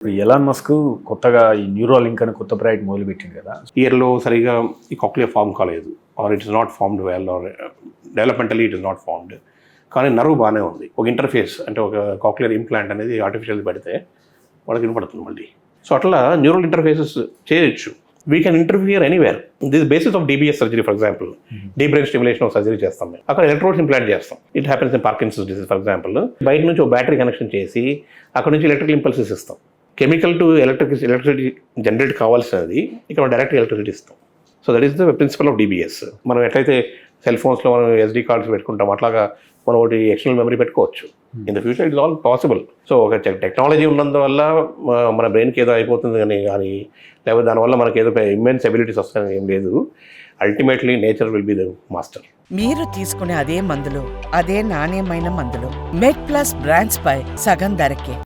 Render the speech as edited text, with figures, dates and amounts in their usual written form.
ఇప్పుడు Elon Musk కొత్తగా ఈ న్యూరోలింక్ అని కొత్త ప్రాజెక్ట్ మొదలుపెట్టింది కదా. ఇయర్లో సరిగా ఈ కాక్లియర్ ఫామ్ కాలేదు, or it is not formed well, or developmentally it is not formed. కానీ నర్వ్ బాగానే ఉంది. ఒక ఇంటర్ఫేస్ అంటే ఒక కాక్లియర్ ఇంప్లాంట్ అనేది ఆర్టిఫిషియల్ పెడితే వాళ్ళకి వినపడుతుంది మళ్ళీ. సో అట్లా న్యూరల్ ఇంటర్ఫేసెస్ చేయొచ్చు. We can interfere anywhere. This basis of DBS surgery for example, deep brain stimulation of surgery చేస్తాం మేము. అక్కడ ఎలక్ట్రోడ్స్ ఇంప్లాంట్ చేస్తాం. It happens in Parkinson's disease for example. బయట నుంచి ఒక బ్యాటరీ కనెక్షన్ చేసి అక్కడ నుంచి ఎలక్ట్రికల్ ఇంపల్సెస్ ఇస్తాం. కెమికల్ టు ఎలక్ట్రిసిటీ జనరేట్ కావాల్సినది ఇక్కడ డైరెక్ట్ ఎలక్ట్రిసిటీ ఇస్తాం. So that is the principle of DBS. మనం ఎట్లయితే సెల్ ఫోన్స్లో మనం SD కార్డ్స్ పెట్టుకుంటాం, అట్లాగా మనం ఒకటి ఎక్స్టర్నల్ మెమరీ పెట్టుకోవచ్చు. In the future it's all possible. So ఒక టెక్నాలజీ ఉన్నందువల్ల మన బ్రెయిన్కి ఏదో అయిపోతుంది కానీ లేకపోతే దానివల్ల మనకి ఏదో ఇమ్మెన్స్ ఎబిలిటీస్ వస్తాయని ఏం లేదు. Ultimately nature will be the master. మీరు తీసుకునే అదే మందులు, అదే నాణ్యమైన మందులు మెడ్ ప్లస్ బ్రాండ్స్ పై సగం ధరకే.